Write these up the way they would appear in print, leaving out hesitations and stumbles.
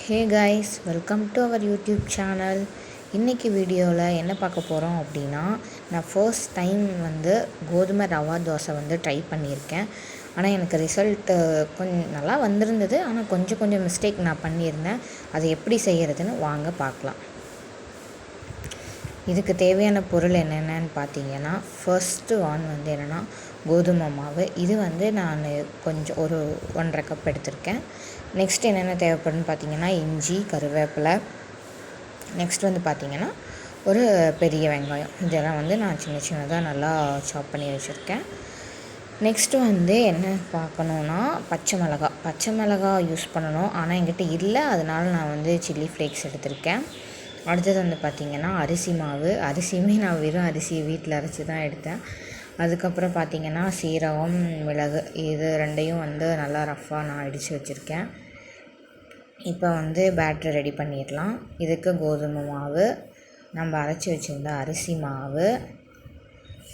Hey guys, welcome to our YouTube channel. இன்றைக்கி வீடியோவில் என்ன பார்க்க போகிறோம் அப்படின்னா, நான் ஃபர்ஸ்ட் டைம் கோதுமை ரவா தோசை ட்ரை பண்ணியிருக்கேன். ஆனால் எனக்கு ரிசல்ட்டு கொஞ்சம் நல்லா வந்திருந்தது. ஆனால் கொஞ்சம் மிஸ்டேக் நான் பண்ணியிருந்தேன். அதை எப்படி செய்கிறதுன்னு வாங்க பார்க்கலாம். இதுக்கு தேவையான பொருள் என்னென்னு பார்த்தீங்கன்னா, ஃபர்ஸ்ட்டு என்னென்னா கோதுமை மாவு. இது நான் கொஞ்சம் ஒரு 1.5 கப் எடுத்திருக்கேன். நெக்ஸ்ட் என்னென்ன தேவைப்படுன்னு பார்த்தீங்கன்னா, இஞ்சி, கருவேப்பிலை, நெக்ஸ்ட் பார்த்தீங்கன்னா ஒரு பெரிய வெங்காயம். இதெல்லாம் நான் சின்னதாக நல்லா சாப் பண்ணி வச்சுருக்கேன். நெக்ஸ்ட்டு என்ன பார்க்கணுன்னா, பச்சை மிளகா யூஸ் பண்ணணும். ஆனால் என்கிட்ட இல்லை, அதனால் நான் சில்லி ஃப்ளேக்ஸ் எடுத்திருக்கேன். அடுத்தது பார்த்திங்கன்னா அரிசி மாவு. அரிசியுமே நான் வெறும் அரிசியை வீட்டில் அரைச்சி தான் எடுத்தேன். அதுக்கப்புறம் பார்த்திங்கன்னா சீரகம், மிளகு, இது ரெண்டையும் நல்லா ரஃப்பாக நான் இடித்து வச்சுருக்கேன். இப்போ பேட்டரி ரெடி பண்ணிடலாம். இதுக்கு கோதுமை மாவு, நம்ம அரைச்சி வச்சுருந்த அரிசி மாவு,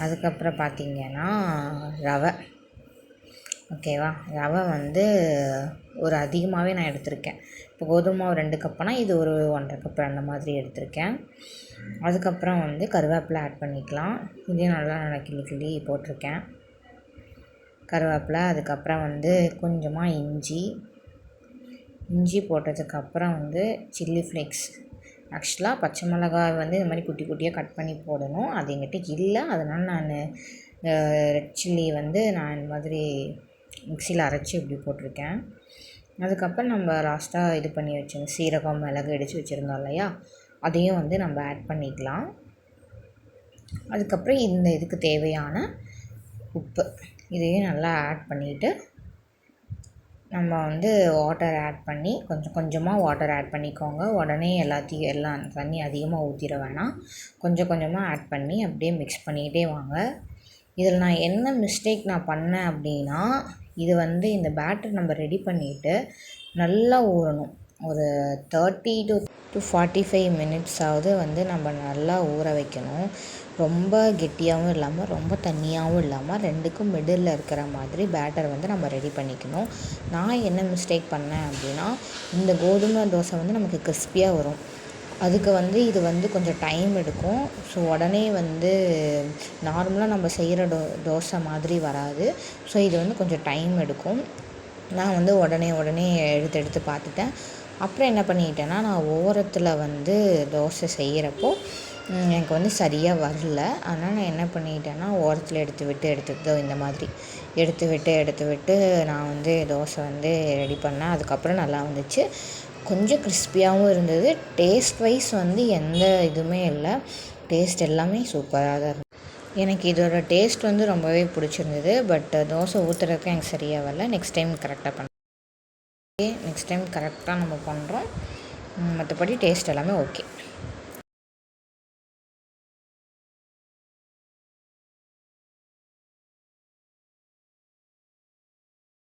அதுக்கப்புறம் பார்த்திங்கன்னா ரவை. ஓகேவா, ரவை ஒரு அதிகமாகவே நான் எடுத்திருக்கேன். இப்போ கோதுமை மாவு 2 கப்புனா இது ஒரு 1.5 கப் அந்த மாதிரி எடுத்திருக்கேன். அதுக்கப்புறம் கருவேப்பிலை ஆட் பண்ணிக்கலாம். இதையும் நல்லா நான் கிள்ளி போட்டிருக்கேன் கருவேப்பிலை. அதுக்கப்புறம் கொஞ்சமாக இஞ்சி போட்டதுக்கப்புறம் சில்லி ஃப்ளேக்ஸ். ஆக்சுவலாக பச்சை மிளகாய் இது மாதிரி குட்டி குட்டியாக கட் பண்ணி போடணும். அது எங்கிட்ட இல்லை, அதனால் நான் ரெட் சில்லி நான் இந்த மாதிரி மிக்சியில் அரைச்சி இப்படி போட்டிருக்கேன். அதுக்கப்புறம் நம்ம லாஸ்ட்டாக இது பண்ணி வச்சுருந்தோம் சீரகம், மிளகு இடித்து வச்சுருந்தோம் இல்லையா, அதையும் நம்ம ஆட் பண்ணிக்கலாம். அதுக்கப்புறம் இதுக்கு தேவையான உப்பு, இதையும் நல்லா ஆட் பண்ணிவிட்டு நம்ம வாட்டர் ஆட் பண்ணி கொஞ்சமாக வாட்டர் ஆட் பண்ணிக்கோங்க. உடனே எல்லாம் தண்ணி அதிகமாக ஊற்றிட வேணாம். கொஞ்சமாக ஆட் பண்ணி அப்படியே மிக்ஸ் பண்ணிக்கிட்டே வாங்க. இதில் நான் என்ன மிஸ்டேக் நான் பண்ணேன் அப்படின்னா, இது இந்த பேட்டர் நம்ம ரெடி பண்ணிவிட்டு நல்லா ஊறணும். ஒரு 30 to 45 மினிட்ஸாவது நம்ம நல்லா ஊற வைக்கணும். ரொம்ப கெட்டியாகவும் இல்லாமல் ரொம்ப தண்ணியாகவும் இல்லாமல் ரெண்டுக்கும் மிடில் இருக்கிற மாதிரி பேட்டர் நம்ம ரெடி பண்ணிக்கணும். நான் என்ன மிஸ்டேக் பண்ணேன் அப்படின்னா, இந்த கோதுமை தோசை நமக்கு கிறிஸ்பியாக வரும். அதுக்கு இது கொஞ்சம் டைம் எடுக்கும். ஸோ உடனே நார்மலாக நம்ம செய்கிற தோசை மாதிரி வராது. ஸோ இது கொஞ்சம் டைம் எடுக்கும். நான் உடனே எடுத்து பார்த்துட்டேன். அப்புறம் என்ன பண்ணிக்கிட்டேன்னா, நான் ஓரத்தில் தோசை செய்கிறப்போ எனக்கு சரியாக வரல. அதனால் நான் என்ன பண்ணிக்கிட்டேன்னா, ஓரத்தில் எடுத்து இந்த மாதிரி எடுத்து விட்டு நான் தோசை ரெடி பண்ணேன். அதுக்கப்புறம் நல்லா வந்துச்சு. கொஞ்சம் கிறிஸ்பியாகவும் இருந்தது. டேஸ்ட் வைஸ் எந்த இதுவுமே இல்லை. டேஸ்ட் எல்லாமே சூப்பராக தான் இருந்தது. எனக்கு இதோட டேஸ்ட் ரொம்பவே பிடிச்சிருந்தது. பட் தோசை ஊற்றுறதுக்கு எனக்கு சரியாக வரல. நெக்ஸ்ட் டைம் கரெக்டாக நம்ம பண்ணுறோம். மற்றபடி டேஸ்ட் எல்லாமே ஓகே.